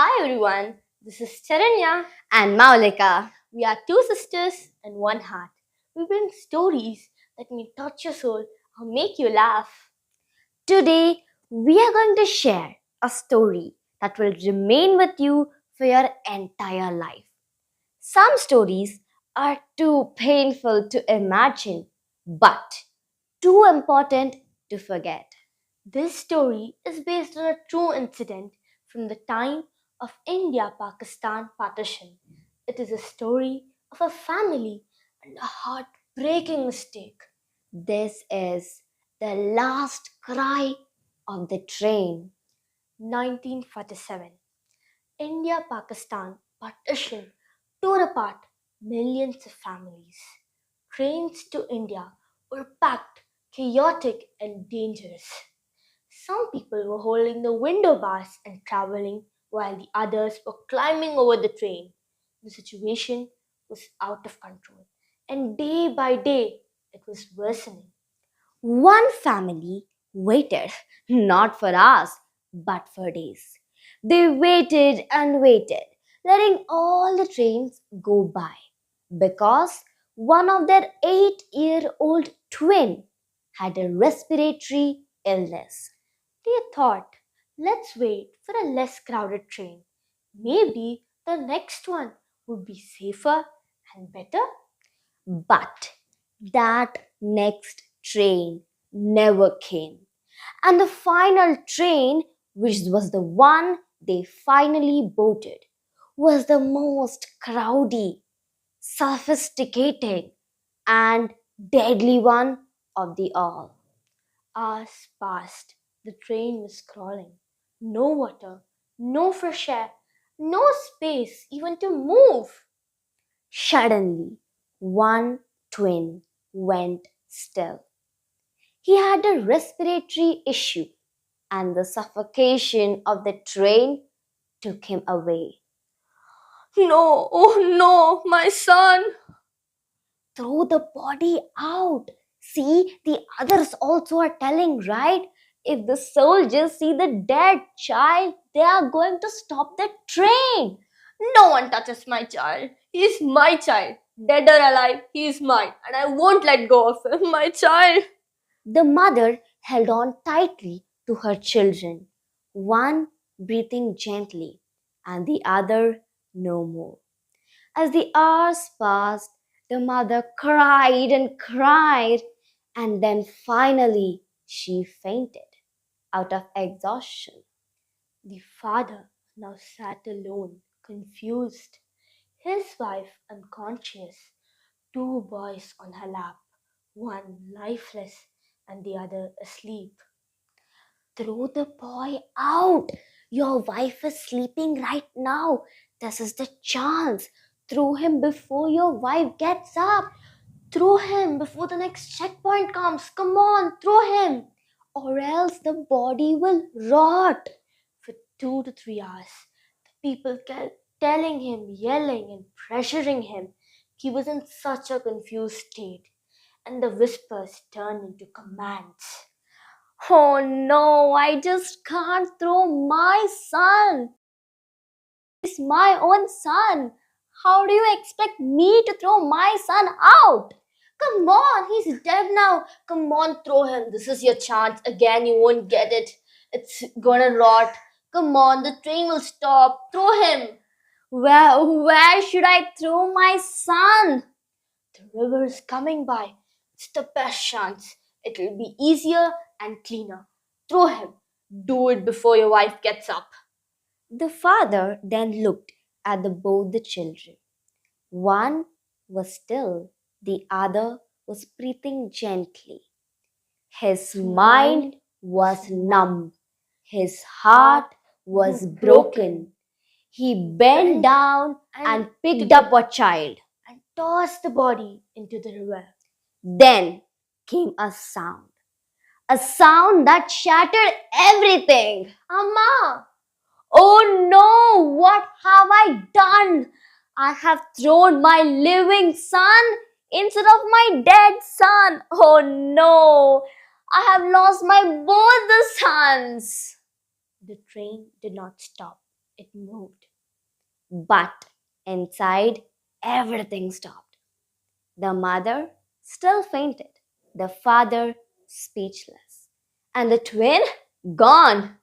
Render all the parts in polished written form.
Hi everyone, this is Charanya. And Maulika. We are two sisters and one heart. We bring stories that may touch your soul or make you laugh. Today we are going to share a story that will remain with you for your entire life. Some stories are too painful to imagine, but too important to forget. This story is based on a true incident from the time of India-Pakistan partition. It is a story of a family and a heartbreaking mistake. This is the last cry of the train. 1947. India-Pakistan partition tore apart millions of families. Trains to India were packed, chaotic, and dangerous. Some people were holding the window bars and traveling, while the others were climbing over the train. The situation was out of control, and day by day it was worsening. One family waited not for hours but for days. They waited and waited, letting all the trains go by because one of their 8-year-old twin had a respiratory illness. They thought, let's wait for a less crowded train. Maybe the next one would be safer and better. But that next train never came. And the final train, which was the one they finally boarded, was the most crowdy, sophisticated, and deadly one of the all. Hours passed. The train was crawling. No water, no fresh air, no space even to move. Suddenly, one twin went still. He had a respiratory issue, and the suffocation of the train took him away. No, oh no, my son. Throw the body out. See, the others also are telling, right? If the soldiers see the dead child, they are going to stop the train. No one touches my child. He is my child. Dead or alive, he is mine, and I won't let go of him, my child. The mother held on tightly to her children, one breathing gently, and the other no more. As the hours passed, the mother cried and cried, and then finally she fainted out of exhaustion. The father now sat alone, confused, his wife unconscious, two boys on her lap, one lifeless and the other asleep. Throw the boy out. Your wife is sleeping right now. This is the chance. Throw him before your wife gets up. Throw him before the next checkpoint comes. Come on, throw him. Or else the body will rot. For 2 to 3 hours, the people kept telling him, yelling and pressuring him. He was in such a confused state, and the whispers turned into commands. Oh no, I just can't throw my son. He's my own son. How do you expect me to throw my son out? Come on, he's dead now. Come on, throw him. This is your chance. Again, you won't get it. It's gonna rot. Come on, the train will stop. Throw him. Where should I throw my son? The river is coming by. It's the best chance. It'll be easier and cleaner. Throw him. Do it before your wife gets up. The father then looked at both the children. One was still, the other was breathing gently. His mind was numb. His heart was broken. He bent down and picked up a child. And tossed the body into the river. Then came a sound that shattered everything. Amma! Oh no, what have I done? I have thrown my living son instead of my dead son. Oh no, I have lost my both the sons. The train did not stop. it moved. But inside, everything stopped. The mother still fainted, the father speechless, and the twin gone.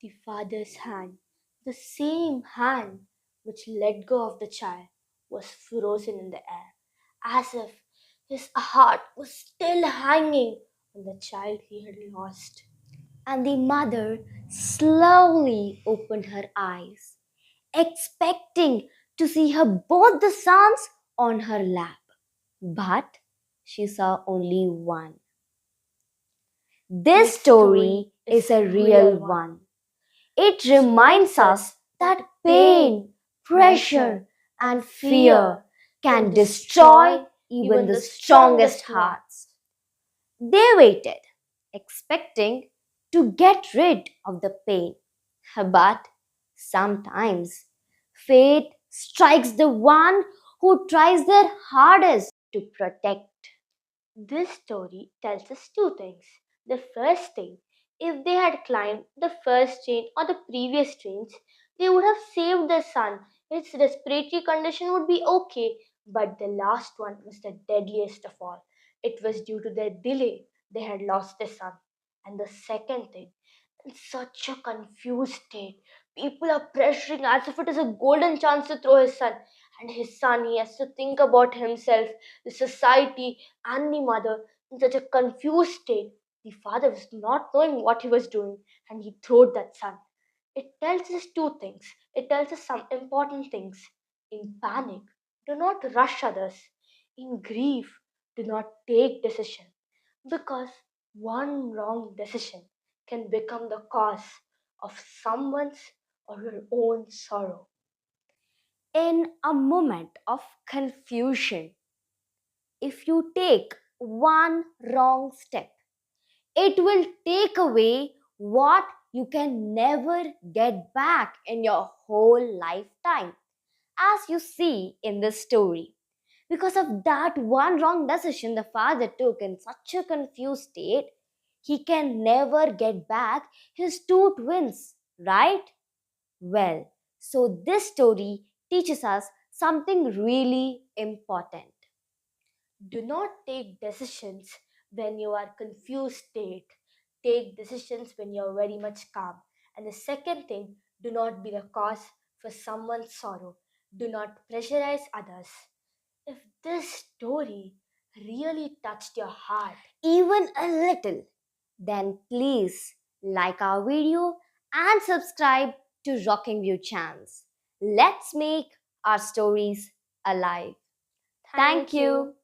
The father's hand, the same hand which let go of the child, was frozen in the air, as if his heart was still hanging on the child he had lost. And the mother slowly opened her eyes, expecting to see her both the sons on her lap. But she saw only one. This story is a real one. It reminds us that pain, pressure, and fear can destroy even the strongest hearts. They waited, expecting to get rid of the pain. But sometimes fate strikes the one who tries their hardest to protect. This story tells us two things. The first thing, if they had climbed the first train or the previous trains, they would have saved their son. His respiratory condition would be okay, but the last one was the deadliest of all. It was due to their delay they had lost their son. And the second thing, in such a confused state, people are pressuring as if it is a golden chance to throw his son. And his son, he has to think about himself, the society, and the mother in such a confused state. The father was not knowing what he was doing, and he threw that son. It tells us two things. It tells us some important things. In panic, do not rush others. In grief, do not take decision, because one wrong decision can become the cause of someone's or your own sorrow. In a moment of confusion, if you take one wrong step, it will take away what you can never get back in your whole lifetime, as you see in this story. Because of that one wrong decision the father took in such a confused state, he can never get back his two twins, right? Well, so this story teaches us something really important. Do not take decisions when you are confused state. Take decisions when you are very much calm. And the second thing, do not be the cause for someone's sorrow. Do not pressurize others. If this story really touched your heart, Even a little, then please like our video and subscribe to Rocking View Chance. Let's make our stories alive. Thank you.